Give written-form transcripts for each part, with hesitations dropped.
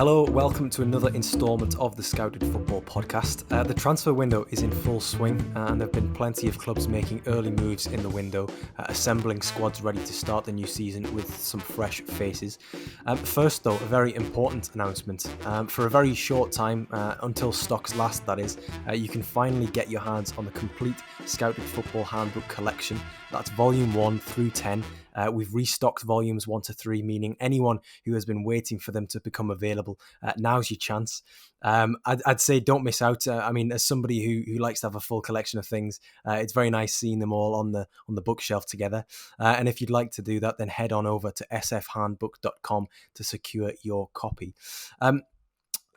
Hello, welcome to another instalment of the Scouted Football Podcast. The transfer window is in full swing and there have been plenty of clubs making early moves in the window, assembling squads ready to start the new season with some fresh faces. First though, a very important announcement. For a very short time, until stocks last that is, you can finally get your hands on the complete Scouted Football Handbook collection. That's volume 1 through 10. We've restocked volumes 1 to 3, meaning anyone who has been waiting for them to become available, now's your chance. I'd say don't miss out. As somebody who likes to have a full collection of things, it's very nice seeing them all on the bookshelf together. And if you'd like to do that, then head on over to sfhandbook.com to secure your copy.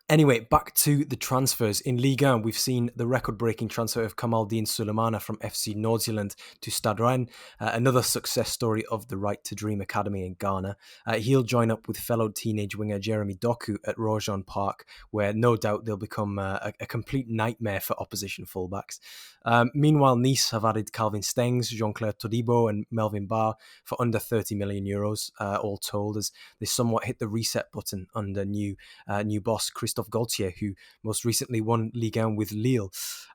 Anyway, back to the transfers. In Ligue 1, we've seen the record-breaking transfer of Kamaldeen Sulemana from FC Nordsjælland to Stade Rennes, another success story of the Right to Dream Academy in Ghana. He'll join up with fellow teenage winger Jeremy Doku at Rojan Park, where no doubt they'll become a complete nightmare for opposition fullbacks. Meanwhile, Nice have added Calvin Stengs, Jean-Claire Todibo and Melvin Barr for under €30 million, all told, as they somewhat hit the reset button under new boss Christophe Gaultier, who most recently won Ligue 1 with Lille.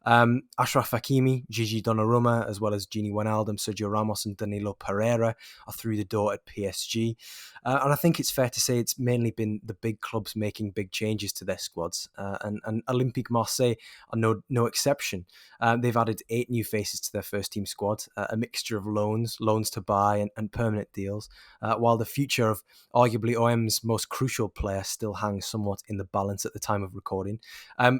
Achraf Hakimi, Gigi Donnarumma, as well as Gini Wijnaldum, Sergio Ramos and Danilo Pereira are through the door at PSG. And I think it's fair to say it's mainly been the big clubs making big changes to their squads. And Olympique Marseille are no exception. They've added 8 new faces to their first team squad, a mixture of loans to buy and permanent deals, while the future of arguably OM's most crucial player still hangs somewhat in the balance at the time of recording.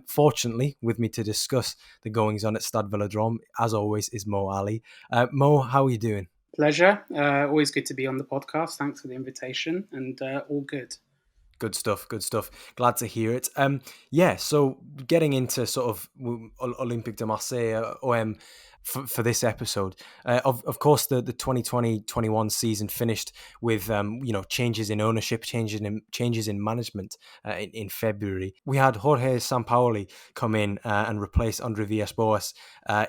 Fortunately, with me to discuss the goings-on at Stade Vélodrome, as always, is Mo Ali. Mo, how are you doing? Pleasure. Always good to be on the podcast. Thanks for the invitation, and all good. Good stuff. Glad to hear it. So getting into sort of Olympique de Marseille, OM, for this episode, of course, the 2020-21 season finished with changes in ownership, changes in management in February. We had Jorge Sampaoli come in and replace Andre Villas-Boas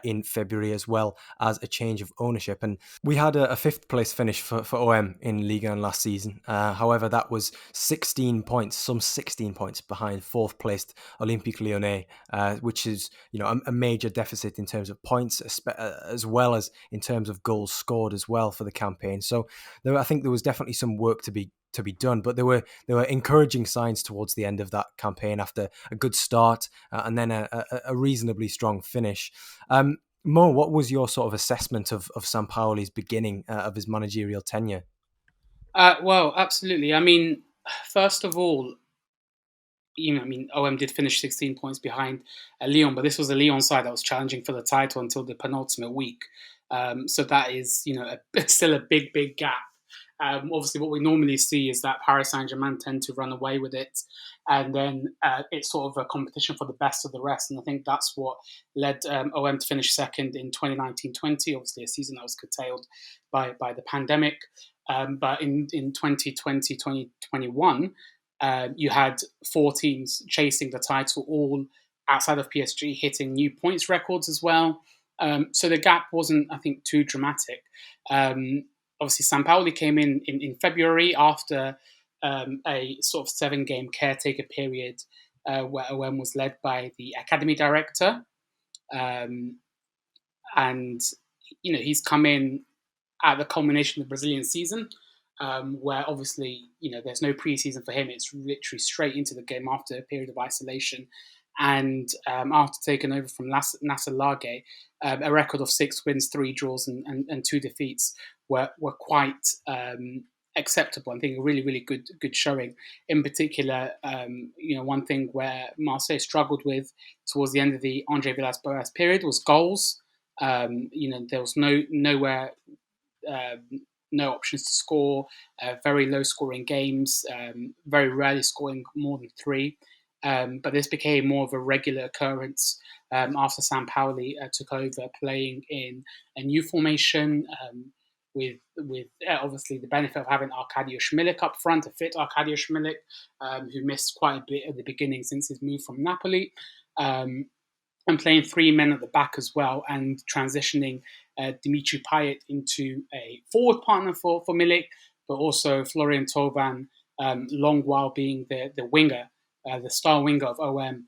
in February, as well as a change of ownership. And we had a 5th place finish for OM in Ligue 1 last season. However, that was 16 points behind 4th placed Olympique Lyonnais, which is a major deficit in terms of points, as well as in terms of goals scored as well for the campaign. So I think there was definitely some work to be done, but there were encouraging signs towards the end of that campaign after a good start and then a reasonably strong finish. Mo, what was your sort of assessment of Sampaoli's beginning of his managerial tenure? Well, absolutely. I mean, first of all, OM did finish 16 points behind Lyon, but this was a Lyon side that was challenging for the title until the penultimate week. So that is, still a big gap. Obviously, what we normally see is that Paris Saint-Germain tend to run away with it, and then it's sort of a competition for the best of the rest. And I think that's what led OM to finish second in 2019-20, obviously a season that was curtailed by the pandemic. But in 2020-2021, you had 4 teams chasing the title, all outside of PSG, hitting new points records as well. So the gap wasn't, I think, too dramatic. Obviously, Sampaoli came in February after a sort of 7-game caretaker period where OM was led by the academy director. And he's come in at the culmination of the Brazilian season, where obviously, there's no pre-season for him. It's literally straight into the game after a period of isolation. And after taking over from Nasser Lage, a record of 6 wins, 3 draws and 2 defeats were quite acceptable. I think a really good showing. In particular, one thing where Marseille struggled with towards the end of the Andre Villas-Boas period was goals. There was no options to score, very low scoring games, very rarely scoring more than 3. But this became more of a regular occurrence after Sampaoli took over, playing in a new formation with obviously the benefit of having Arkadiusz Milik up front, a fit Arkadiusz Milik, who missed quite a bit at the beginning since his move from Napoli, and playing 3 men at the back as well, and transitioning Dimitri Payet into a forward partner for Milik, but also Florian Thauvin, long while being the winger the star winger of OM,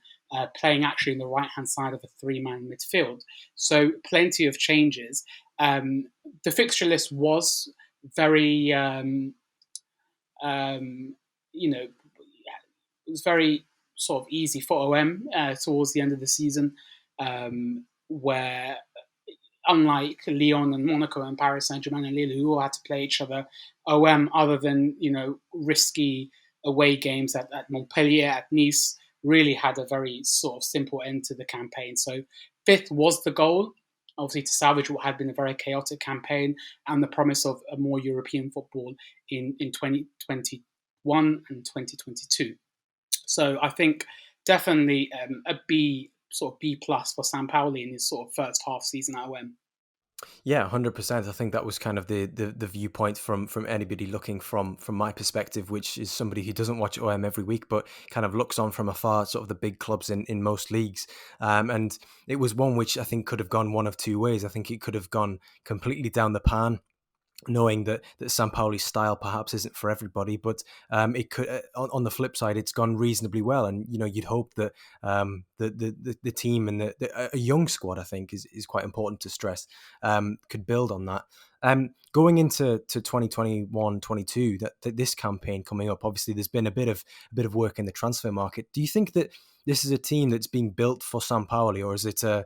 playing actually in the right-hand side of a three-man midfield. So plenty of changes. The fixture list was very, it was very sort of easy for OM towards the end of the season, where unlike Lyon and Monaco and Paris Saint-Germain and Lille, who all had to play each other, OM, other than risky away games at Montpellier, at Nice, really had a very sort of simple end to the campaign. So fifth was the goal, obviously to salvage what had been a very chaotic campaign and the promise of a more European football in 2021 and 2022. So I think definitely a B, sort of B plus for Sampaoli in his sort of first half season at OM. Yeah, 100%. I think that was kind of the viewpoint from anybody looking from my perspective, which is somebody who doesn't watch OM every week, but kind of looks on from afar, sort of the big clubs in most leagues. And it was one which I think could have gone one of two ways. I think it could have gone completely down the pan, knowing that Sampaoli's style perhaps isn't for everybody, but it could. On the flip side, it's gone reasonably well, and you'd hope that the team and a young squad, I think, is quite important to stress, could build on that. Going into 2021-22, that this campaign coming up, obviously there's been a bit of work in the transfer market. Do you think that this is a team that's being built for Sampaoli, or is it I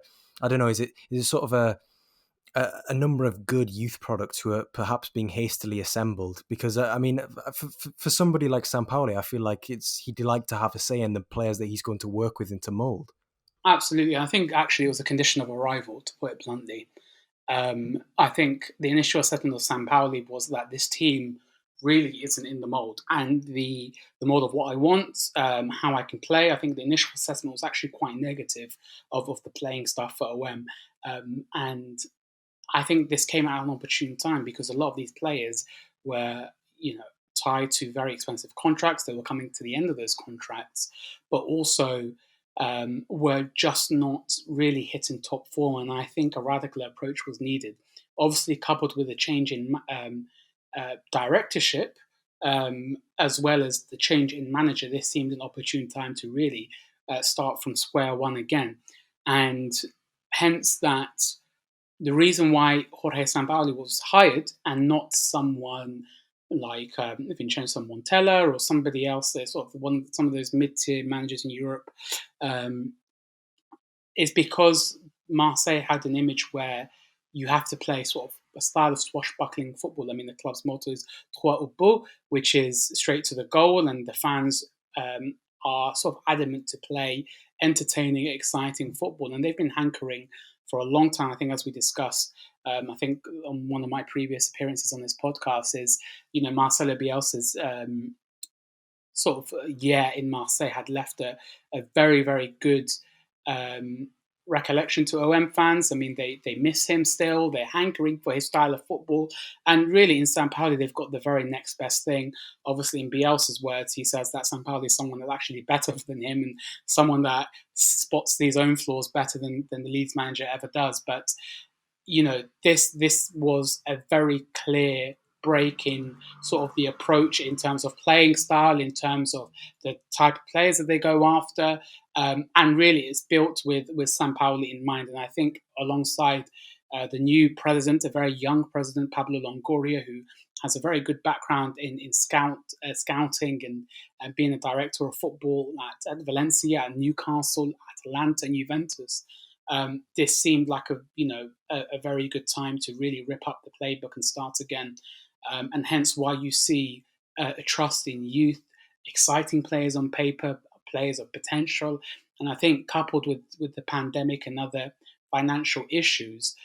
don't know, is it sort of a number of good youth products who are perhaps being hastily assembled? Because I mean, for somebody like Sampaoli, I feel like he'd like to have a say in the players that he's going to work with and to mould. Absolutely. I think actually it was a condition of arrival, to put it bluntly. I think the initial assessment of Sampaoli was that this team really isn't in the mould, and the mould of what I want, how I can play. I think the initial assessment was actually quite negative of the playing stuff for OM, and I think this came at an opportune time because a lot of these players were, tied to very expensive contracts. They were coming to the end of those contracts, but also were just not really hitting top form. And I think a radical approach was needed. Obviously, coupled with a change in directorship, as well as the change in manager, this seemed an opportune time to really start from square one again. And hence that the reason why Jorge Sampaoli was hired and not someone like Vincenzo Montella or somebody else, sort of some of those mid-tier managers in Europe, is because Marseille had an image where you have to play sort of a style of swashbuckling football. I mean, the club's motto is Trois au but, which is straight to the goal, and the fans are sort of adamant to play entertaining, exciting football. And they've been hankering for a long time. I think, as we discussed, I think on one of my previous appearances on this podcast, is Marcelo Bielsa's sort of year in Marseille had left a very, very good recollection to OM fans. I mean, they miss him still. They're hankering for his style of football. And really, in Sampaoli, they've got the very next best thing. Obviously, in Bielsa's words, he says that Sampaoli is someone that's actually better than him and someone that spots these own flaws better than the Leeds manager ever does. But, this was a very clear break in sort of the approach in terms of playing style, in terms of the type of players that they go after. And really, it's built with Sampaoli in mind. And I think alongside the new president, a very young president, Pablo Longoria, who has a very good background in scouting and being a director of football at Valencia, at Newcastle, Atalanta, and Juventus. This seemed like a very good time to really rip up the playbook and start again. And hence why you see a trust in youth, exciting players on paper, players of potential. And I think coupled with the pandemic and other financial issues,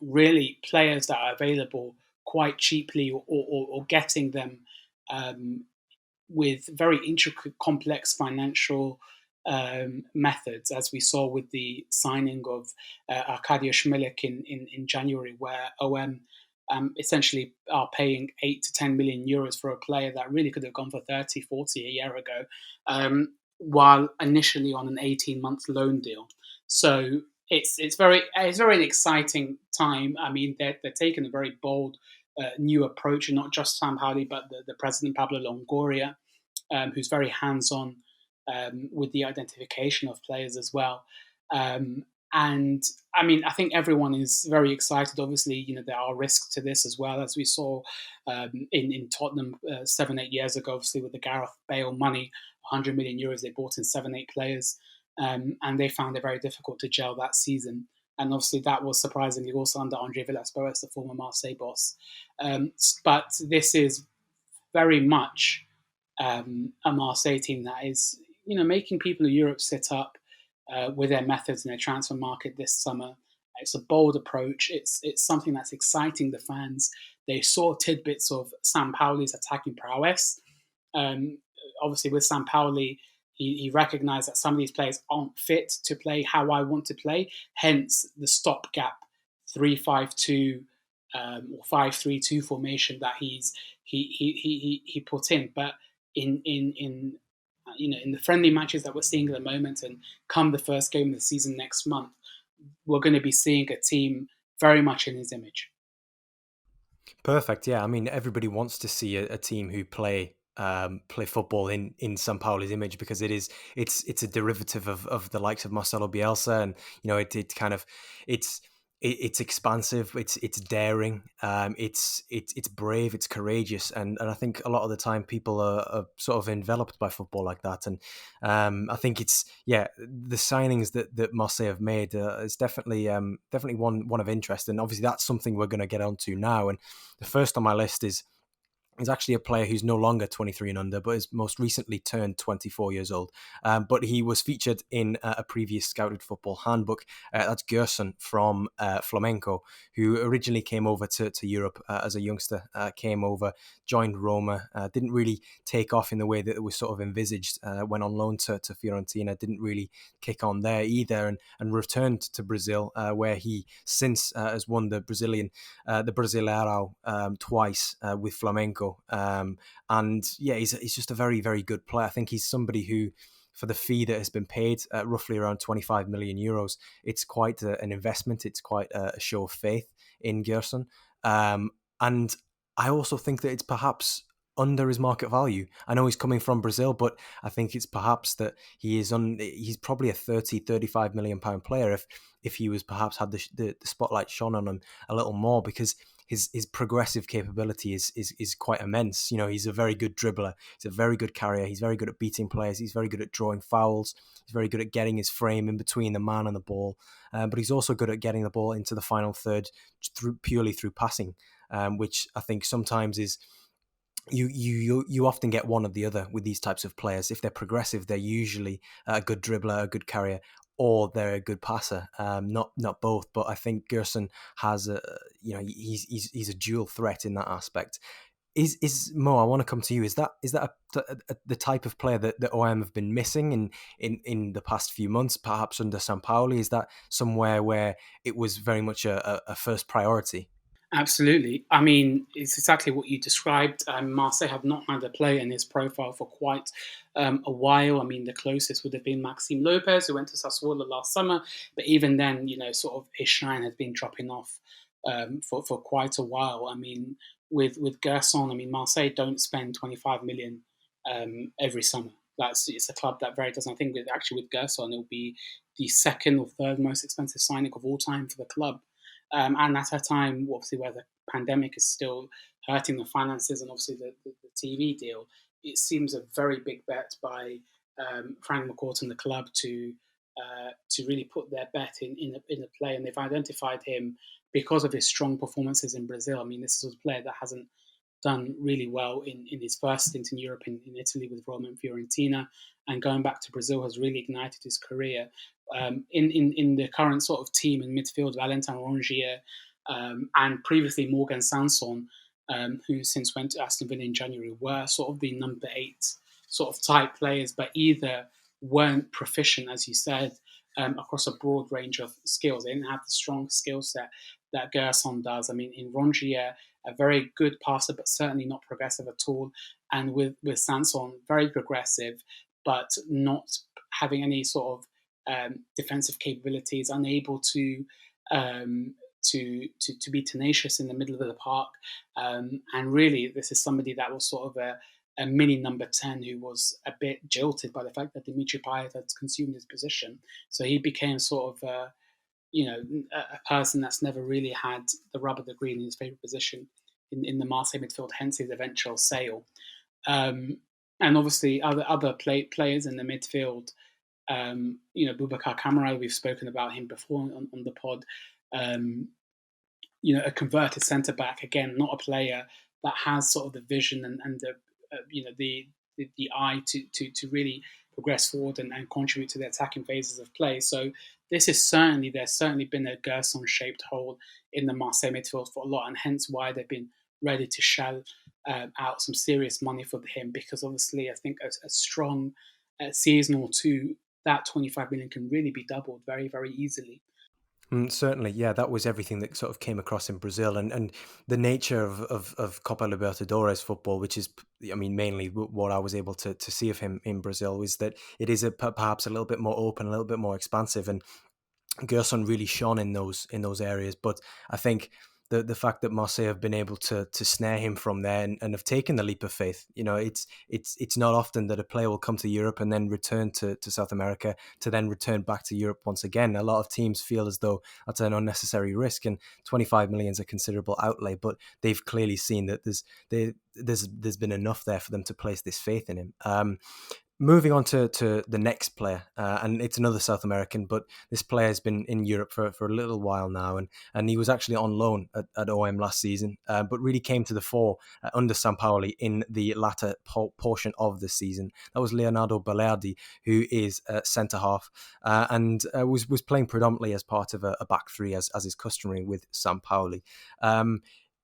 really players that are available quite cheaply or getting them with very intricate, complex financial methods, as we saw with the signing of Arkadiusz Milik in January, where OM essentially are paying 8 to 10 million euros for a player that really could have gone for 30, 40 a year ago, while initially on an 18-month loan deal. So it's very exciting time. I mean, they're taking a very bold new approach, and not just Sampaoli, but the president Pablo Longoria. who's very hands-on with the identification of players as well. And I mean, I think everyone is very excited. Obviously, there are risks to this as well, as we saw in Tottenham 7-8 years ago. Obviously, with the Gareth Bale money, 100 million euros, they bought in 7-8 players, and they found it very difficult to gel that season. And obviously, that was surprisingly also under Andre Villas-Boas, the former Marseille boss. But this is very much a Marseille team that is, making people in Europe sit up with their methods in their transfer market this summer. It's a bold approach. It's something that's exciting the fans. They saw tidbits of Sampaoli's attacking prowess. Um, Obviously, with Sampaoli, he recognised that some of these players aren't fit to play how I want to play. Hence, the stopgap 3-5-2 or 5-3-2 formation that he put in. But in the friendly matches that we're seeing at the moment, and come the first game of the season next month, we're going to be seeing a team very much in his image. Perfect. Yeah, I mean, everybody wants to see a team who play football in Sampaoli's image, because it's a derivative of the likes of Marcelo Bielsa, and it kind of it's expansive, it's daring, it's brave, it's courageous, and I think a lot of the time people are sort of enveloped by football like that, and I think the signings that Marseille have made is definitely one of interest, and obviously that's something we're going to get onto now. And the first on my list is actually a player who's no longer 23 and under, but has most recently turned 24 years old. But he was featured in a previous Scouted Football handbook. That's Gerson from Flamengo, who originally came over to Europe as a youngster, came over, joined Roma, didn't really take off in the way that it was sort of envisaged, went on loan to Fiorentina, didn't really kick on there either, and returned to Brazil, where he since has won the Brasileirão twice with Flamengo. And yeah, he's just a very, very good player. I think he's somebody who, for the fee that has been paid, roughly around 25 million euros, it's quite an investment. It's quite a show of faith in Gerson. And I also think that it's perhaps under his market value. I know he's coming from Brazil, but I think it's perhaps that he's probably a 35 million pound player if he was perhaps had the spotlight shone on him a little more, because his progressive capability is quite immense. He's a very good dribbler. He's a very good carrier. He's very good at beating players. He's very good at drawing fouls. He's very good at getting his frame in between the man and the ball. But he's also good at getting the ball into the final third purely through passing, which I think sometimes is you often get one or the other with these types of players. If they're progressive, they're usually a good dribbler, a good carrier, or they're a good passer. Not both, but I think Gerson has he's a dual threat in that aspect. Is Mo? I want to come to you. Is that the type of player that OM have been missing in the past few months, perhaps under Sampaoli? Is that somewhere where it was very much a first priority? Absolutely. I mean, it's exactly what you described. Marseille have not had a player in his profile for quite a while. I mean, the closest would have been Maxime Lopez, who went to Sassuolo last summer. But even then, sort of his shine has been dropping off for quite a while. I mean, with Gerson, I mean, Marseille don't spend 25 million every summer. It's a club that very doesn't. I think with Gerson, it'll be the second or third most expensive signing of all time for the club. And at a time, obviously, where the pandemic is still hurting the finances and obviously the TV deal, it seems a very big bet by Frank McCourt and the club to really put their bet in a play. And they've identified him because of his strong performances in Brazil. I mean, this is a player that hasn't done really well in his first stint in Europe, in Italy with Roma and Fiorentina, and going back to Brazil has really ignited his career. In the current sort of team in midfield, Valentin Rongier and previously Morgan Sanson, who since went to Aston Villa in January, were sort of the number 8 sort of type players, but either weren't proficient, as you said, across a broad range of skills. They didn't have the strong skill set that Gerson does. I mean, in Rongier, a very good passer, but certainly not progressive at all. And with Sanson, very progressive, but not having any sort of defensive capabilities, unable to be tenacious in the middle of the park. And really, this is somebody that was sort of a mini number 10 who was a bit jilted by the fact that Dimitri Payet had consumed his position. So he became sort of a person that's never really had the rub of the green in his favourite position in the Marseille midfield, hence his eventual sale. And obviously other players in the midfield, Boubacar Kamara, we've spoken about him before on the pod. A converted centre back, again, not a player that has sort of the vision and the eye to really progress forward and contribute to the attacking phases of play. So there's certainly been a Gerson shaped hole in the Marseille midfield for a lot, and hence why they've been ready to shell out some serious money for him, because obviously I think a strong season or two, that 25 million can really be doubled very, very easily. Certainly, yeah, that was everything that sort of came across in Brazil, and the nature of Copa Libertadores football, which is, I mean, mainly what I was able to see of him in Brazil, is that it is perhaps a little bit more open, a little bit more expansive, and Gerson really shone in those areas. But I think the fact that Marseille have been able to snare him from there and have taken the leap of faith, it's not often that a player will come to Europe and then return to South America to then return back to Europe once again. A lot of teams feel as though that's an unnecessary risk, and 25 million is a considerable outlay, but they've clearly seen that there's been enough there for them to place this faith in him. Moving on to the next player, and it's another South American, but this player has been in Europe for a little while now, and he was actually on loan at OM last season, but really came to the fore under Sampaoli in the latter portion of the season. That was Leonardo Balerdi, who is centre half, and was playing predominantly as part of a back three, as is customary with Sampaoli.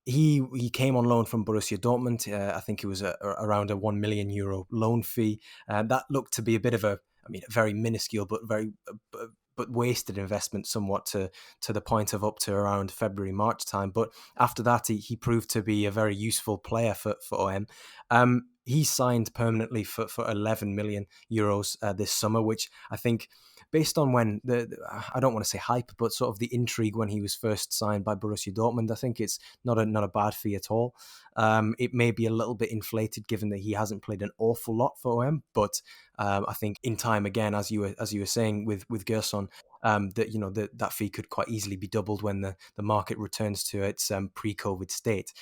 He came on loan from Borussia Dortmund. I think it was around a €1 million loan fee. That looked to be a bit of a very minuscule but wasted investment somewhat to the point of up to around February, March time. But after that, he proved to be a very useful player for OM. He signed permanently for €11 million this summer, which I think, based on when I don't want to say hype, but sort of the intrigue when he was first signed by Borussia Dortmund, I think it's not a bad fee at all. It may be a little bit inflated given that he hasn't played an awful lot for OM, but I think in time, again, as you were saying with Gerson, that fee could quite easily be doubled when the market returns to its pre-COVID state.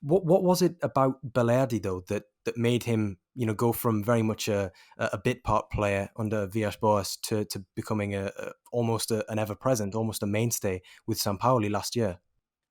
What was it about Balerdi though that made him go from very much a bit part player under Villas-Boas to becoming almost an ever present, almost a mainstay with Sampaoli last year?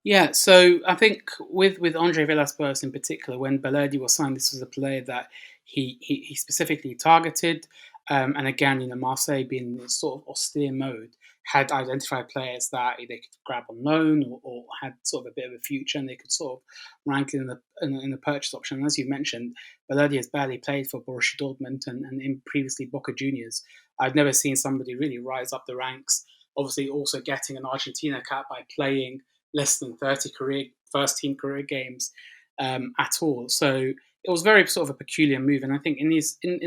Yeah, so I think with Andre Villas-Boas in particular, when Balerdi was signed, this was a player that he specifically targeted. And again, Marseille, being in this sort of austere mode, had identified players that they could grab on loan or had sort of a bit of a future, and they could sort of rank in the purchase option. And as you mentioned, Balerdi has barely played for Borussia Dortmund and in previously Boca Juniors. I've never seen somebody really rise up the ranks. Obviously, also getting an Argentina cap by playing less than 30 first team career games at all. So it was very sort of a peculiar move. And I think in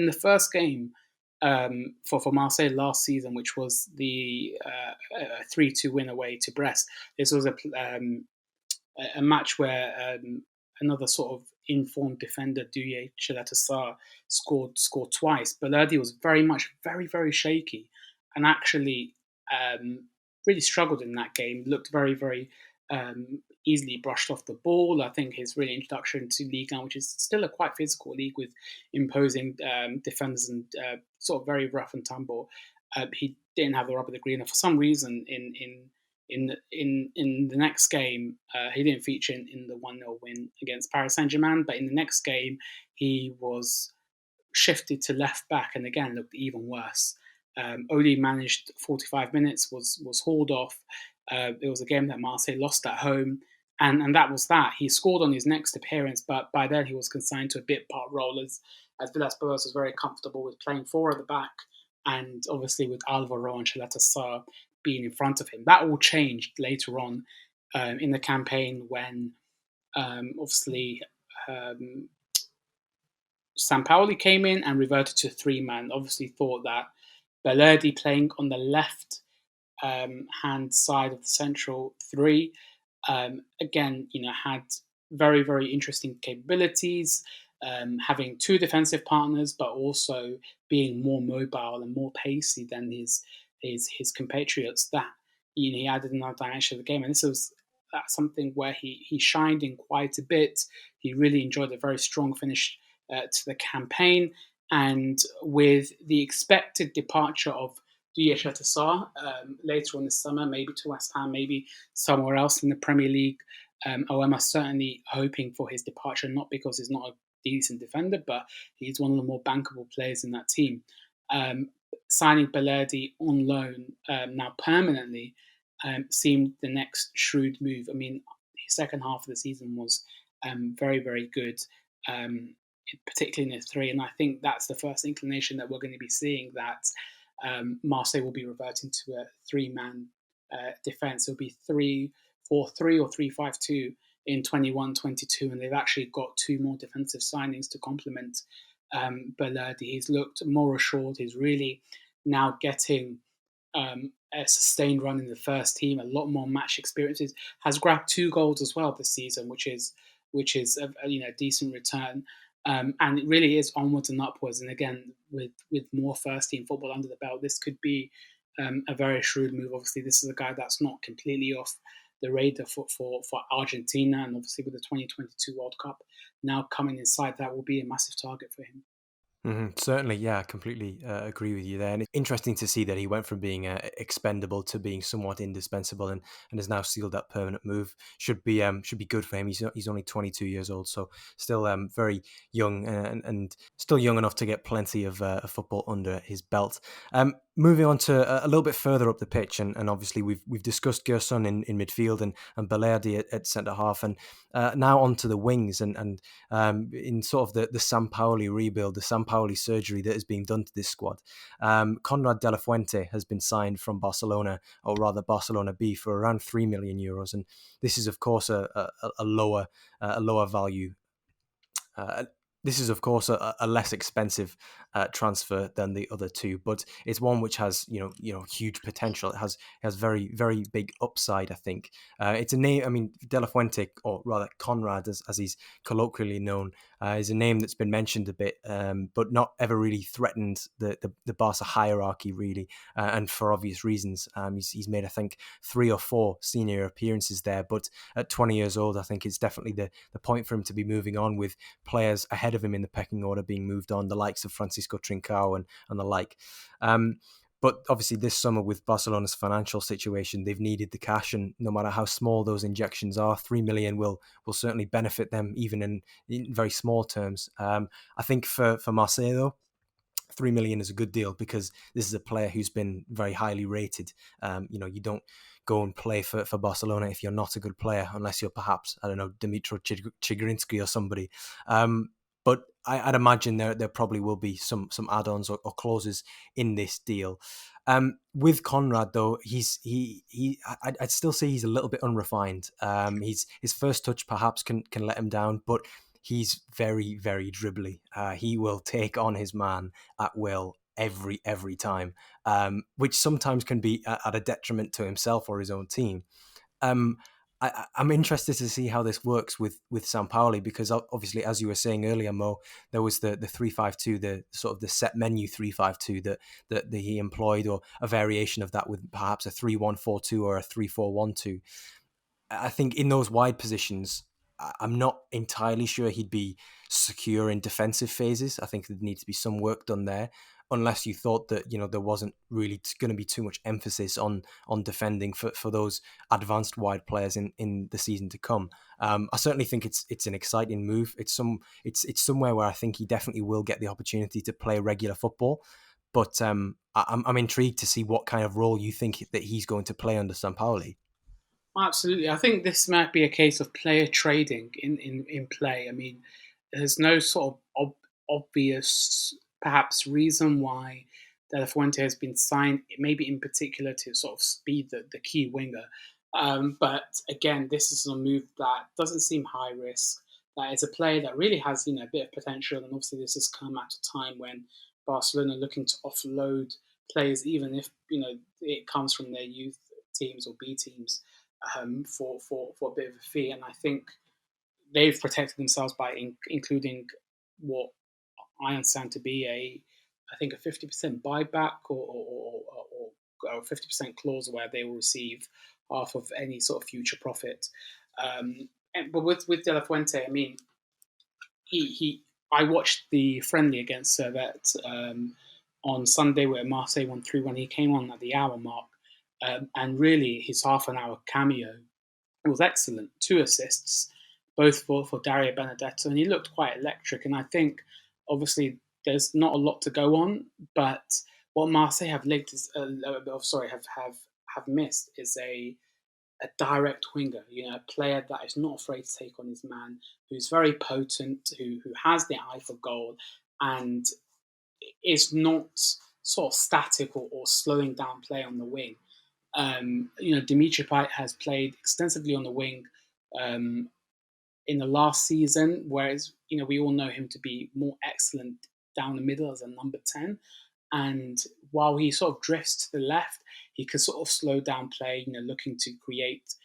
the first game for Marseille last season, which was the 3-2 win away to Brest, this was a match where another sort of informed defender, Douye Chilata scored twice. Balerdi was very, very shaky, and actually really struggled in that game. Looked very, very easily brushed off the ball. I think his really introduction to Ligue 1, which is still a quite physical league with imposing defenders and sort of very rough and tumble, he didn't have the rub of the green. And for some reason, in the next game, he didn't feature in the 1-0 win against Paris Saint-Germain. But in the next game, he was shifted to left back, and again looked even worse. Only managed 45 minutes, was hauled off. It was a game that Marseille lost at home, and that was that. He scored on his next appearance, but by then he was consigned to a bit part role as Villas-Boas was very comfortable with playing four at the back, and obviously with Alvaro and Chilata being in front of him. That all changed later on in the campaign when obviously Sampaoli came in and reverted to three-man. Obviously thought that Balerdi playing on the left hand side of the central three, again, had very, very interesting capabilities. having two defensive partners, but also being more mobile and more pacey than his compatriots. That he added another dimension of the game, and that's something where he shined in quite a bit. He really enjoyed a very strong finish to the campaign, and with the expected departure of Diyesh Sarr later on this summer, maybe to West Ham, maybe somewhere else in the Premier League. OM are certainly hoping for his departure, not because he's not a decent defender, but he's one of the more bankable players in that team. Signing Balerdi on loan now permanently seemed the next shrewd move. I mean, his second half of the season was very, very good, particularly in the three. And I think that's the first inclination that we're going to be seeing, that Marseille will be reverting to a three-man defence. It'll be 3-4-3 or 3-5-2 in 21-22, and they've actually got two more defensive signings to complement Balerdi. He's looked more assured. He's really now getting a sustained run in the first team, a lot more match experiences. Has grabbed 2 goals as well this season, which is a decent return. And it really is onwards and upwards. And again, with more first team football under the belt, this could be a very shrewd move. Obviously, this is a guy that's not completely off the radar for Argentina, and obviously with the 2022 World Cup now coming inside, that will be a massive target for him. Certainly, yeah, I completely agree with you there. And it's interesting to see that he went from being expendable to being somewhat indispensable, and has now sealed that permanent move. Should be good for him. He's only 22 years old, so still very young, and still young enough to get plenty of football under his belt. Moving on to a little bit further up the pitch, and obviously we've discussed Gerson in midfield and Balerdi at centre half, and now onto the wings, and in sort of the Sampaoli rebuild, the Sampaoli surgery that is being done to this squad. Konrad de la Fuente has been signed from Barcelona, or rather Barcelona B, for around €3 million, and this is of course a lower value. This is, of course, a less expensive transfer than the other two, but it's one which has huge potential. It has very, very big upside, I think. It's a name. I mean, De La Fuente, or rather Konrad, as he's colloquially known, is a name that's been mentioned a bit, but not ever really threatened the Barca hierarchy, really, and for obvious reasons. He's made, I think, 3 or 4 senior appearances there, but at 20 years old, I think it's definitely the point for him to be moving on, with players ahead of him in the pecking order being moved on, the likes of Francisco Trincao and the like. But obviously this summer, with Barcelona's financial situation, they've needed the cash, and no matter how small those injections are, 3 million will certainly benefit them, even in very small terms. I think for Marseille, though, 3 million is a good deal, because this is a player who's been very highly rated. You don't go and play for Barcelona if you're not a good player, unless you're perhaps, I don't know, Dimitro Chigrinsky or somebody. But I'd imagine there probably will be some add-ons or clauses in this deal. With Konrad, though, I'd still say he's a little bit unrefined. His first touch perhaps can let him down, but he's very, very dribbly. He will take on his man at will every time, which sometimes can be at a detriment to himself or his own team. I'm interested to see how this works with Sampaoli, because obviously, as you were saying earlier, Mo, there was the 3-5-2, the sort of the set menu 3-5-2 that he employed, or a variation of that with perhaps a 3-1-4-2 or a 3-4-1-2. I think in those wide positions, I'm not entirely sure he'd be secure in defensive phases. I think there'd need to be some work done there, unless you thought that there wasn't really going to be too much emphasis on defending for those advanced wide players in the season to come. I certainly think it's an exciting move. It's somewhere where I think he definitely will get the opportunity to play regular football. But I'm intrigued to see what kind of role you think that he's going to play under Sampaoli. Absolutely. I think this might be a case of player trading in play. I mean, there's no sort of obvious, perhaps, reason why De La Fuente has been signed, maybe in particular to sort of be the key winger. But again, this is a move that doesn't seem high risk. That is a player that really has a bit of potential, and obviously this has come at a time when Barcelona are looking to offload players, even if it comes from their youth teams or B teams, for a bit of a fee. And I think they've protected themselves by including what I understand to be I think a 50% buyback or 50% clause where they will receive half of any sort of future profit. But with De La Fuente, I mean, he I watched the friendly against Servette on Sunday where Marseille won 3-1. He came on at the hour mark, and really his half an hour cameo was excellent. 2 assists, both for Dario Benedetto, and he looked quite electric. And I think, obviously, there's not a lot to go on, but what Marseille have linked is, have missed is a direct winger. A player that is not afraid to take on his man, who's very potent, who has the eye for goal, and is not sort of static or slowing down play on the wing. Dimitri Payet has played extensively on the wing in the last season, whereas we all know him to be more excellent down the middle as a number 10. And while he sort of drifts to the left, he could sort of slow down play, looking to create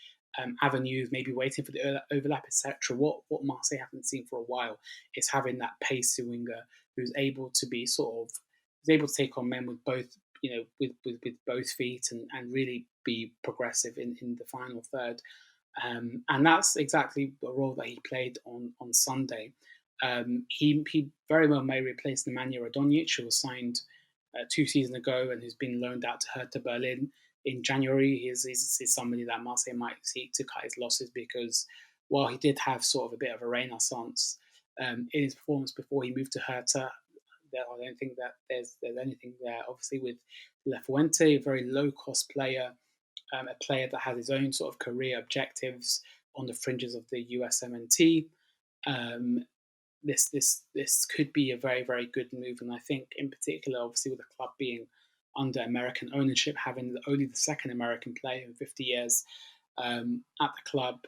avenues, maybe waiting for the overlap, etc. What Marseille haven't seen for a while is having that pacey winger who's able to be able to take on men with both with both feet and really be progressive in the final third. And that's exactly the role that he played on Sunday. He very well may replace Nemanja Radonjic, who was signed 2 seasons ago and who's been loaned out to Hertha Berlin in January. He's somebody that Marseille might seek to cut his losses because while he did have sort of a bit of a renaissance in his performance before he moved to Hertha, I don't think that there's anything there. Obviously, with La Fuente, a very low-cost player, a player that has his own sort of career objectives on the fringes of the USMNT. This could be a very, very good move. And I think in particular, obviously with the club being under American ownership, having only the second American player in 50 years at the club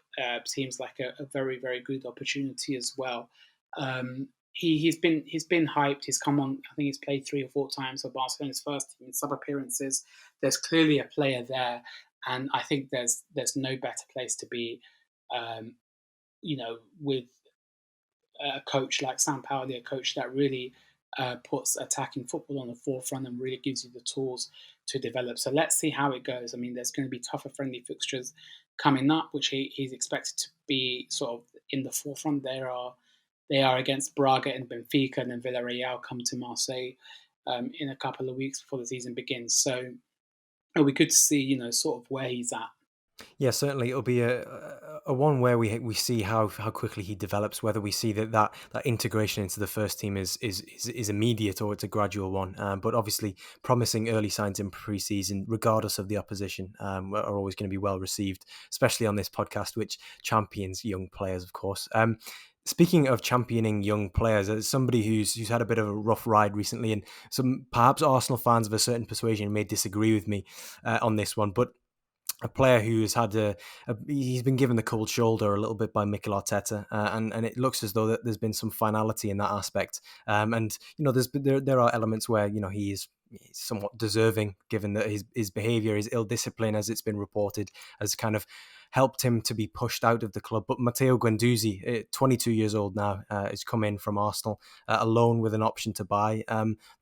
seems like a very, very good opportunity as well. He's been hyped. He's come on. I think he's played 3 or 4 times for Barcelona's first team in sub appearances. There's clearly a player there, and I think there's no better place to be, with a coach like Sampaoli, a coach that really puts attacking football on the forefront and really gives you the tools to develop. So let's see how it goes. I mean, there's going to be tougher friendly fixtures coming up, which he's expected to be sort of in the forefront. They are against Braga and Benfica, and then Villarreal come to Marseille in a couple of weeks before the season begins. So it'll be good to see, sort of where he's at. Yeah, certainly it'll be a one where we see how quickly he develops. Whether we see that integration into the first team is immediate or it's a gradual one. But obviously, promising early signs in pre-season, regardless of the opposition, are always going to be well received, especially on this podcast, which champions young players, of course. Speaking of championing young players, as somebody who's had a bit of a rough ride recently, and some perhaps Arsenal fans of a certain persuasion may disagree with me on this one, but a player who has had he's been given the cold shoulder a little bit by Mikel Arteta, and it looks as though that there's been some finality in that aspect. And there are elements where he's somewhat deserving, given that his behaviour, his ill discipline, as it's been reported, has kind of helped him to be pushed out of the club. But Mattéo Guendouzi, 22 years old now, has come in from Arsenal, alone with an option to buy.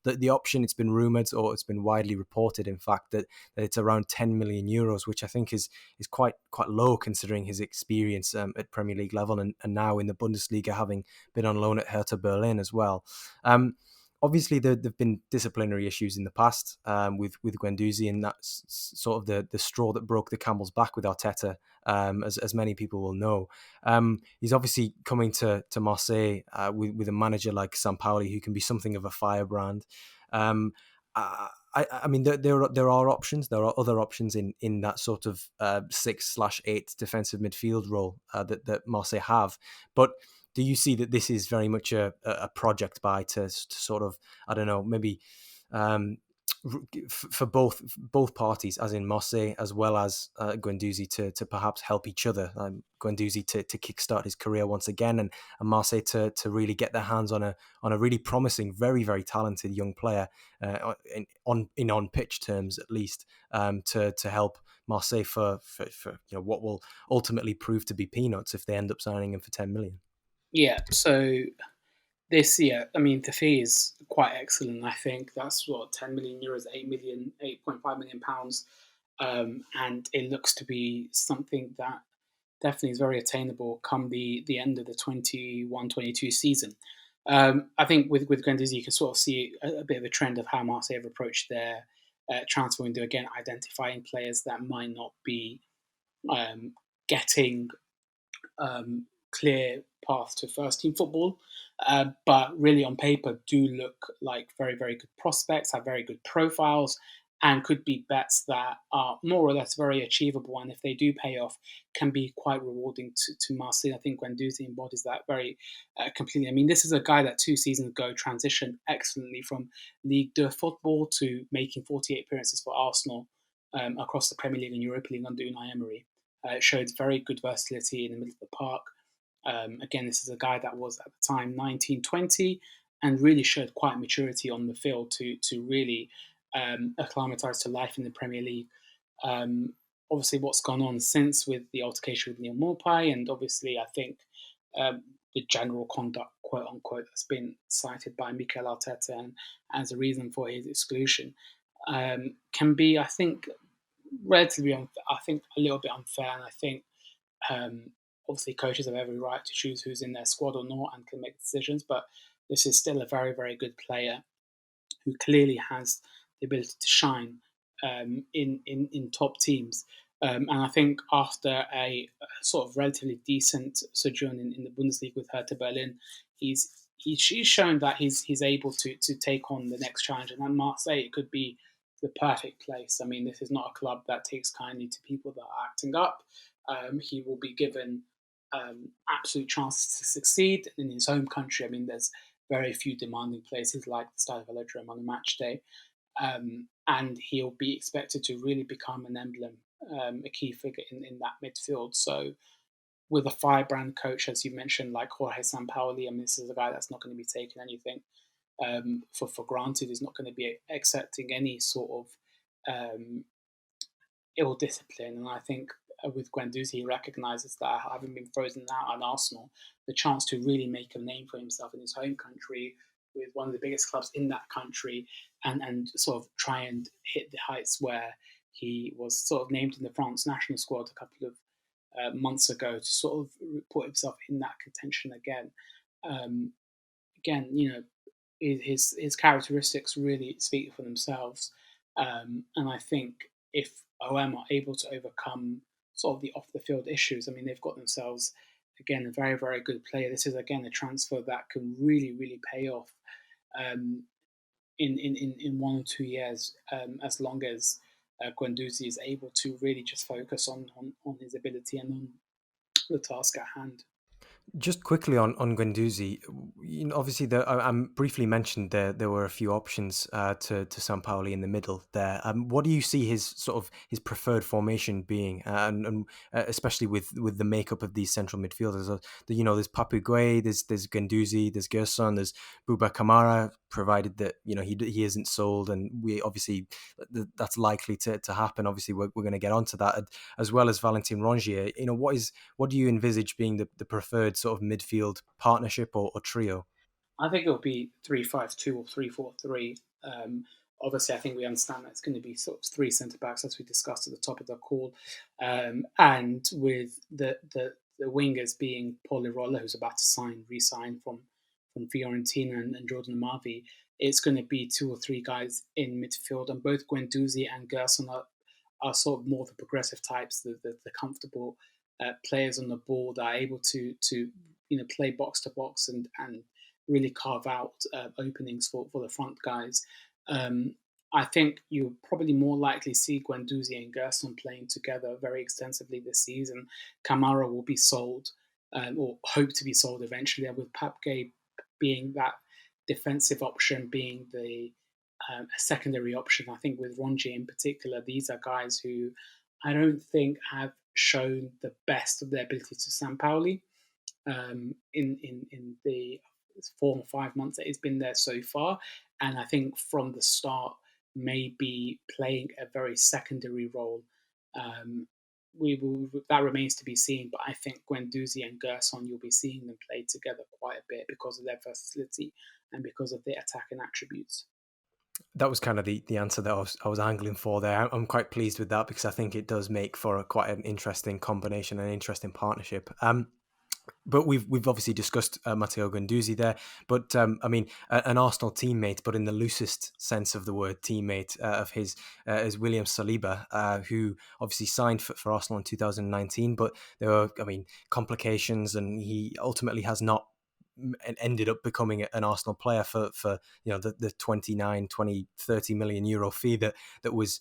The option, it's been rumoured, or it's been widely reported, in fact, that it's around 10 million euros, which I think is quite low considering his experience at Premier League level and now in the Bundesliga, having been on loan at Hertha Berlin as well. Obviously, there have been disciplinary issues in the past with Guendouzi, and that's sort of the straw that broke the camel's back with Arteta, as many people will know. He's obviously coming to Marseille with a manager like Sampaoli, who can be something of a firebrand. I mean, there are options. There are other options in that sort of 6/8 defensive midfield role that Marseille have, but do you see that this is very much a project buy to sort of, I don't know, maybe for both parties, as in Marseille as well as Guendouzi, to perhaps help each other? Guendouzi to kickstart his career once again, and Marseille to really get their hands on a really promising, very, very talented young player on pitch terms at least, to help Marseille for what will ultimately prove to be peanuts if they end up signing him for 10 million. Yeah, so This year, I mean, the fee is quite excellent. I think that's what, 10 million euros, 8.5 million pounds, and it looks to be something that definitely is very attainable come the end of the 21-22 season. I think with Guendouzi, you can sort of see a bit of a trend of how Marseille have approached their transfer window. Again, identifying players that might not be getting clear path to first team football, but really on paper do look like very, very good prospects, have very good profiles, and could be bets that are more or less very achievable. And if they do pay off, can be quite rewarding to Marseille. I think Guendouzi embodies that very completely. I mean, this is a guy that 2 seasons ago transitioned excellently from Ligue 2 football to making 48 appearances for Arsenal across the Premier League and Europa League under Unai Emery. It showed very good versatility in the middle of the park. Again, this is a guy that was at the time 19, 20, and really showed quite maturity on the field to really acclimatise to life in the Premier League. Obviously, what's gone on since with the altercation with Neil Maupay, and obviously, I think the general conduct, quote unquote, that's been cited by Mikel Arteta and as a reason for his exclusion, can be, I think, relatively, I think, a little bit unfair. And I think obviously coaches have every right to choose who's in their squad or not and can make decisions. But this is still a very, very good player who clearly has the ability to shine in top teams. And I think after a sort of relatively decent sojourn in the Bundesliga with Hertha Berlin, he's shown that he's able to take on the next challenge. And at Marseille, it could be the perfect place. I mean, this is not a club that takes kindly to people that are acting up. He will be given absolute chances to succeed in his home country. I mean, there's very few demanding places like the Stade Vélodrome on a match day. And he'll be expected to really become an emblem, a key figure in that midfield. So with a firebrand coach, as you mentioned, like Jorge Sampaoli, I mean, this is a guy that's not going to be taking anything for granted. He's not going to be accepting any sort of ill discipline. And I think with Guendouzi, he recognises that having been frozen out at Arsenal, the chance to really make a name for himself in his home country with one of the biggest clubs in that country and sort of try and hit the heights where he was sort of named in the France national squad a couple of months ago to sort of put himself in that contention again. Again, you know, his characteristics really speak for themselves. And I think if OM are able to overcome sort of the off the field issues, I mean, they've got themselves, again, a very, very good player. This is, again, a transfer that can really, really pay off in 1 or 2 years, as long as Guendouzi is able to really just focus on his ability and on the task at hand. Just quickly on Guendouzi, you know, obviously I'm briefly mentioned there were a few options to Sampaoli in the middle there. What do you see his preferred formation being, and especially with the makeup of these central midfielders? You know, there's Papu Gueye, there's Guendouzi, there's Gerson, there's Boubacar Kamara, provided that, you know, he isn't sold, and we obviously that's likely to happen. Obviously, we're going to get onto that, as well as Valentin Rongier. You know, what do you envisage being the preferred sort of midfield partnership or trio? I think it'll be 3-5-2 or 3-4-3. Obviously, I think we understand that it's going to be sort of three centre backs, as we discussed at the top of the call, and with the wingers being Paul Lirola, who's about to re-sign from Fiorentina, and Jordan Amavi. It's going to be 2 or 3 guys in midfield, and both Guendouzi and Gerson are sort of more the progressive types, the comfortable players on the ball that are able to play box to box and really carve out openings for the front guys. I think you'll probably more likely see Guendouzi and Gerson playing together very extensively this season. Kamara will be sold, or hope to be sold eventually, with Pape Gueye being that defensive option, being the a secondary option. I think with Rongier in particular, these are guys who I don't think have shown the best of their ability to Sampaoli in the 4 or 5 months that he's been there so far. And I think from the start, may be playing a very secondary role. that remains to be seen. But I think Guendouzi and Gerson, you'll be seeing them play together quite a bit because of their versatility and because of their attacking attributes. That was kind of the answer that I was angling for there. I'm quite pleased with that because I think it does make for quite an interesting combination, an interesting partnership. But we've obviously discussed Mattéo Guendouzi there, but I mean an Arsenal teammate, but in the loosest sense of the word, teammate of his is William Saliba, who obviously signed for Arsenal in 2019, but there were, I mean, complications, and he ultimately has not and ended up becoming an Arsenal player for the 30 million euro fee that was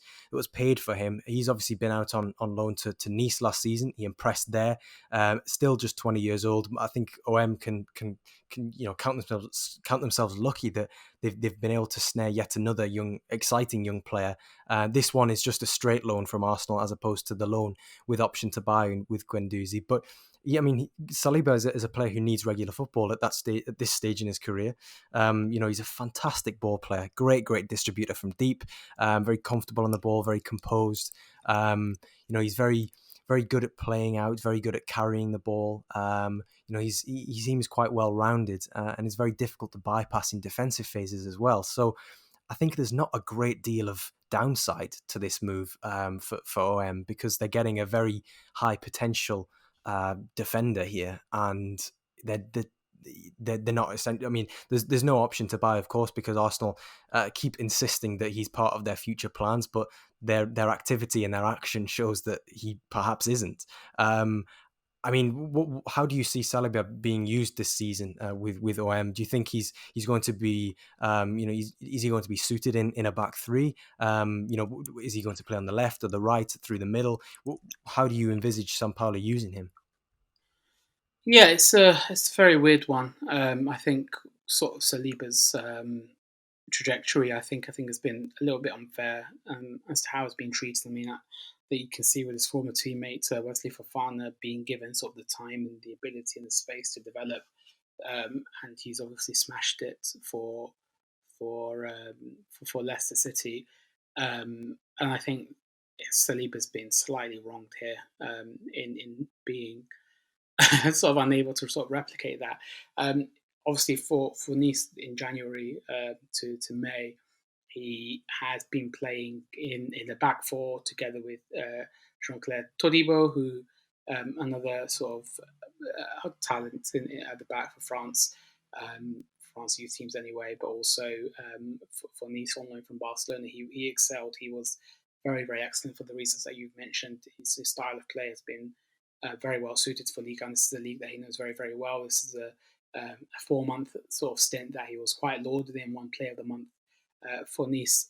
paid for him. He's obviously been out on loan to Nice last season. He impressed there. Still just 20 years old. I think OM can count themselves lucky that they've been able to snare yet another exciting young player. This one is just a straight loan from Arsenal as opposed to the loan with option to buy with Guendouzi. But yeah, I mean, Saliba is a player who needs regular football at this stage in his career. He's a fantastic ball player, great distributor from deep, very comfortable on the ball, very composed. He's very good at playing out, very good at carrying the ball. He seems quite well rounded, and it's very difficult to bypass in defensive phases as well. So I think there's not a great deal of downside to this move for OM because they're getting a very high potential defender here, and they're not essentially. I mean, there's no option to buy, of course, because Arsenal keep insisting that he's part of their future plans, but their activity and their action shows that he perhaps isn't. I mean, how do you see Saliba being used this season with OM? Do you think he's going to be, is he going to be suited in a back three? Is he going to play on the left or the right, through the middle? How do you envisage Sampaoli using him? Yeah, it's a very weird one. I think sort of Saliba's trajectory, I think has been a little bit unfair as to how it's been treated. I mean, that you can see with his former teammate Wesley Fofana being given sort of the time and the ability and the space to develop, and he's obviously smashed it for Leicester City, and I think Saliba's been slightly wronged here in being sort of unable to sort of replicate that. Obviously, for Nice in January to May, he has been playing in the back four together with Jean-Claire Todibo, who another sort of talent at the back for France. France youth teams anyway, but also for Nice on loan from Barcelona. He excelled. He was very excellent for the reasons that you've mentioned. His style of play has been very well suited for Ligue 1. This is a league that he knows very well. This is a 4-month sort of stint that he was quite lauded in, one Player of the Month for Nice.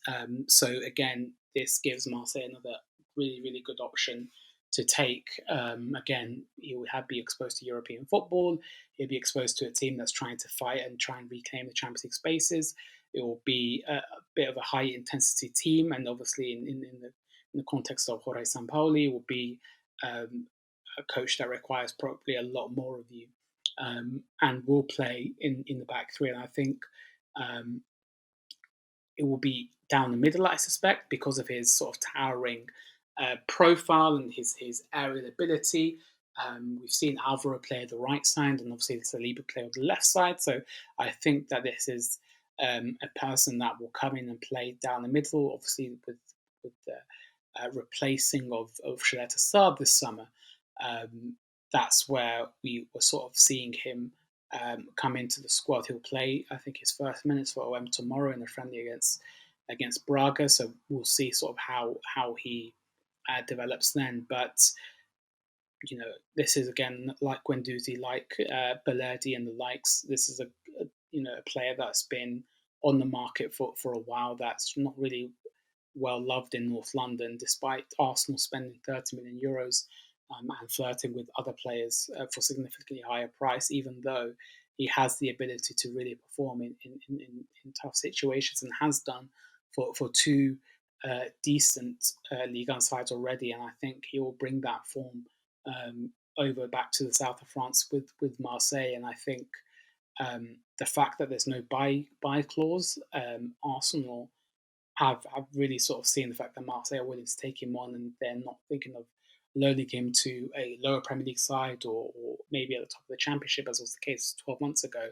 So again, this gives Marseille another really good option to take. Again, he will be exposed to European football. He'll be exposed to a team that's trying to fight and try and reclaim the Champions League spaces. It will be a bit of a high intensity team, and obviously in the context of Jorge Sampaoli, will be a coach that requires probably a lot more of you, and will play in the back three. And I think it will be down the middle, I suspect, because of his sort of towering profile and his aerial ability. We've seen Alvaro play at the right side, and obviously Saliba play on the left side. So I think that this is a person that will come in and play down the middle, obviously with the replacing of Shaletta Saab this summer. That's where we were sort of seeing him come into the squad. He'll play, I think, his first minutes for OM tomorrow in the friendly against Braga. So we'll see sort of how he develops then. But this is again like Guendouzi, like Balerdi and the likes. This is a player that's been on the market for a while. That's not really well loved in North London, despite Arsenal spending 30 million euros and flirting with other players for significantly higher price, even though he has the ability to really perform in tough situations and has done for two decent Ligue 1 sides already. And I think he will bring that form over back to the south of France with Marseille. And I think the fact that there's no buy clause, Arsenal have really sort of seen the fact that Marseille are willing to take him on, and they're not thinking of loaning him to a lower Premier League side, or maybe at the top of the Championship, as was the case 12 months ago,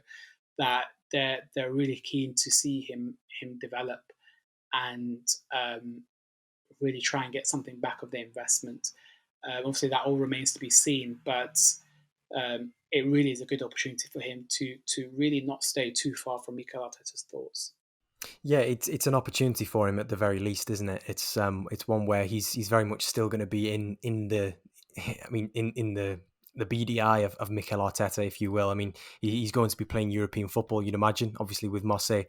that they're really keen to see him develop and really try and get something back of their investment. Obviously, that all remains to be seen, but it really is a good opportunity for him to really not stay too far from Mikel Arteta's thoughts. Yeah, it's an opportunity for him at the very least, isn't it? It's one where he's very much still going to be in the, I mean, in the BDI of Mikel Arteta, if you will. I mean, he's going to be playing European football, you'd imagine, obviously with Marseille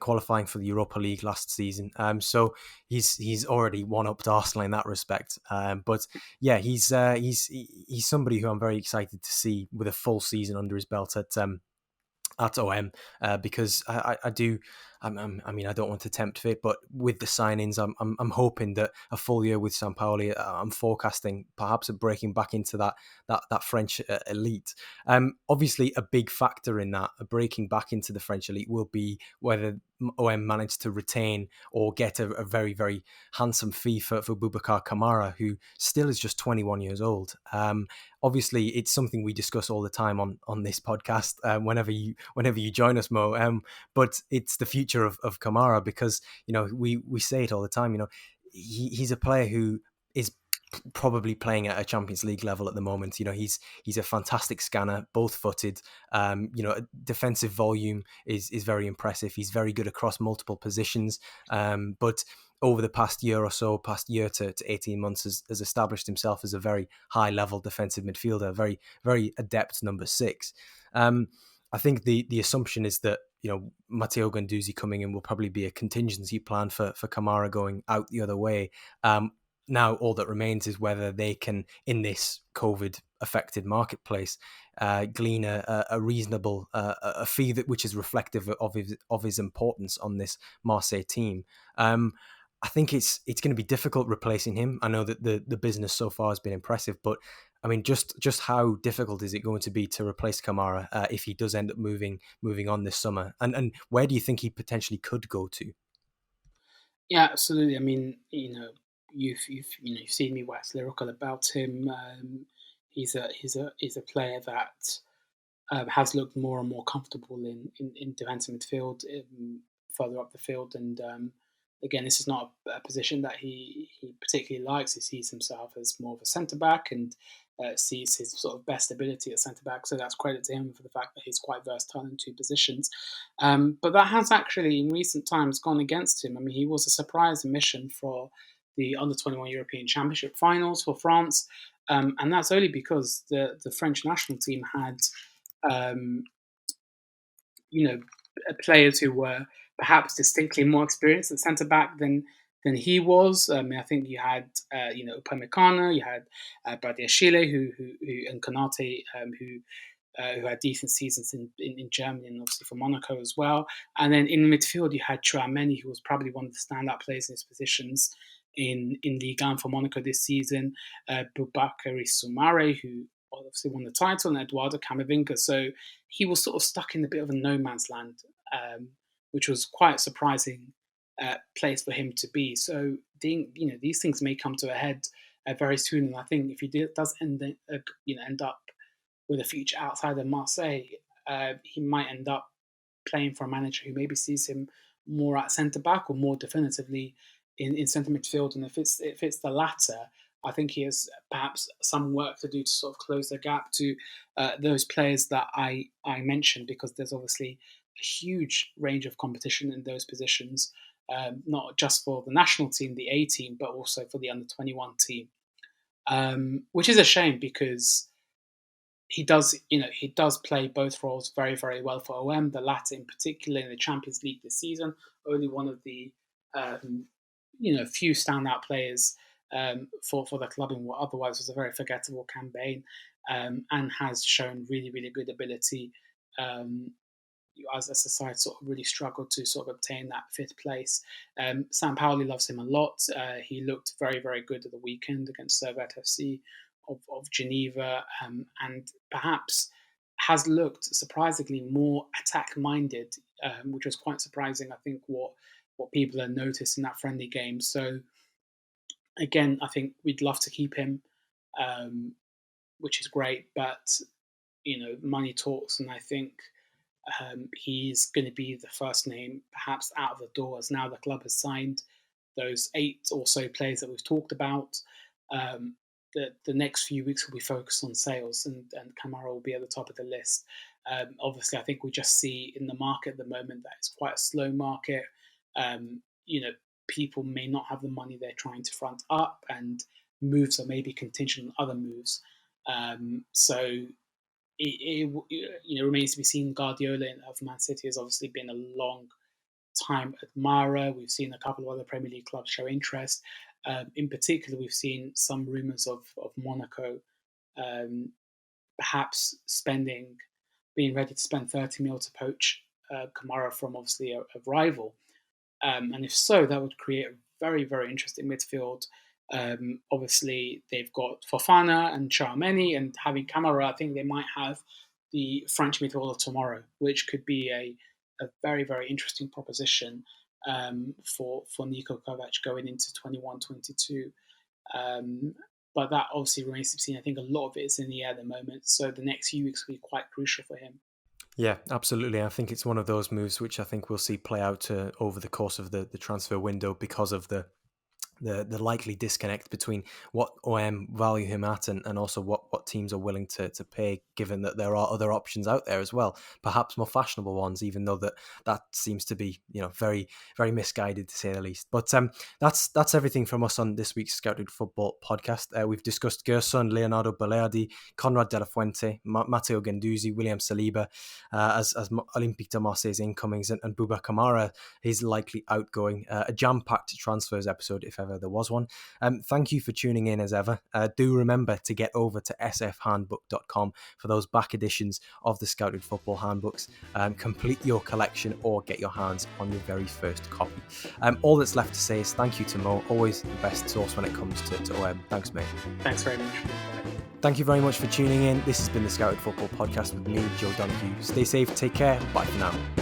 qualifying for the Europa League last season. So he's already one-upped Arsenal in that respect. But yeah, he's somebody who I'm very excited to see with a full season under his belt at OM, because I do. I mean, I don't want to tempt fate, but with the signings, I'm hoping that a full year with Sampaoli, I'm forecasting perhaps a breaking back into that French elite. Obviously, a big factor in that, a breaking back into the French elite, will be whether OM managed to retain or get a very, very handsome fee for Boubacar Kamara, who still is just 21 years old. Obviously, it's something we discuss all the time on this podcast, whenever you join us, Mo. But it's the future of Kamara, because we say it all the time. He's a player who is probably playing at a Champions League level at the moment. He's a fantastic scanner, both footed. Defensive volume is very impressive. He's very good across multiple positions. But over the past year or so, past year to 18 months, has established himself as a very high level defensive midfielder, very, very adept number 6. I think the assumption is that Mattéo Guendouzi coming in will probably be a contingency plan for Kamara going out the other way. Now all that remains is whether they can, in this COVID affected marketplace, glean a reasonable a fee which is reflective of his importance on this Marseille team. I think it's going to be difficult replacing him. I know that the business so far has been impressive, but I mean, just how difficult is it going to be to replace Kamara if he does end up moving on this summer? And where do you think he potentially could go to? Yeah, absolutely. I mean, you've seen me wax lyrical about him. He's a player that has looked more and more comfortable in defensive midfield, further up the field. And again, this is not a position that he particularly likes. He sees himself as more of a centre back, and sees his sort of best ability at centre back. So that's credit to him for the fact that he's quite versatile in two positions. But that has actually, in recent times, gone against him. I mean, he was a surprise admission for the Under-21 European Championship finals for France. And that's only because the French national team had um, players who were perhaps distinctly more experienced at centre back than he was. I think you had Upamecano, you had Badiashile, who and Konate, who had decent seasons in Germany and obviously for Monaco as well. And then in midfield, you had Chouameni, who was probably one of the standout players in his positions in Ligue 1 for Monaco this season. Boubakary Soumare, who obviously won the title, and Eduardo Camavinga. So he was sort of stuck in a bit of a no man's land, which was quite a surprising place for him to be. So these things may come to a head very soon, and I think if he does end up with a future outside of Marseille, he might end up playing for a manager who maybe sees him more at centre back or more definitively in centre midfield. And if it's the latter, I think he has perhaps some work to do to sort of close the gap to those players that I mentioned, because there's obviously a huge range of competition in those positions, not just for the national team, the A team, but also for the under-21 team, which is a shame because he does play both roles very, very well for OM. The latter, in particular, in the Champions League this season, only one of the few standout players for the club in what otherwise was a very forgettable campaign, and has shown really, really good ability. As a side sort of really struggled to sort of obtain that fifth place. Sampaoli loves him a lot. He looked very, very good at the weekend against Servette FC of Geneva, and perhaps has looked surprisingly more attack-minded, which was quite surprising, I think, what people had noticed in that friendly game. So again, I think we'd love to keep him. which is great. But money talks, and I think he's going to be the first name perhaps out of the door, as now the club has signed those 8 or so players that we've talked about. The next few weeks will be focused on sales, and Kamara will be at the top of the list. Obviously, I think we just see in the market at the moment that it's quite a slow market. People may not have the money they're trying to front up, and moves are maybe contingent on other moves. So it remains to be seen. Guardiola of Man City has obviously been a long time admirer. We've seen a couple of other Premier League clubs show interest. In particular, we've seen some rumours of Monaco perhaps being ready to spend 30 mil to poach Kamara from obviously a rival. And if so, that would create a very, very interesting midfield. Obviously, they've got Fofana and Tchouaméni, and having Kamara, I think they might have the French midfielder tomorrow, which could be a very, very interesting proposition for Niko Kovac going into 21-22. But that obviously remains to be seen. I think a lot of it is in the air at the moment, so the next few weeks will be quite crucial for him. Yeah, absolutely. I think it's one of those moves which I think we'll see play out over the course of the transfer window, because of the likely disconnect between what OM value him at and also what teams are willing to pay, given that there are other options out there as well, perhaps more fashionable ones, even though that seems to be very, very misguided, to say the least. But that's everything from us on this week's Scouted Football podcast. We've discussed Gerson, Leonardo Balerdi, Konrad de la Fuente, Mattéo Guendouzi, William Saliba as Olympique de Marseille's incomings, and Boubacar Kamara, his likely outgoing. A jam-packed transfers episode, if ever there was one. Thank you for tuning in as ever. Do remember to get over to sfhandbook.com for those back editions of the Scouted Football handbooks. Complete your collection or get your hands on your very first copy. All that's left to say is thank you to Mo, always the best source when it comes to OM. Thanks, mate. Thanks very much. Thank you very much for tuning in. This has been the Scouted Football podcast with me, Joe Donoghue. Stay safe, take care, bye for now.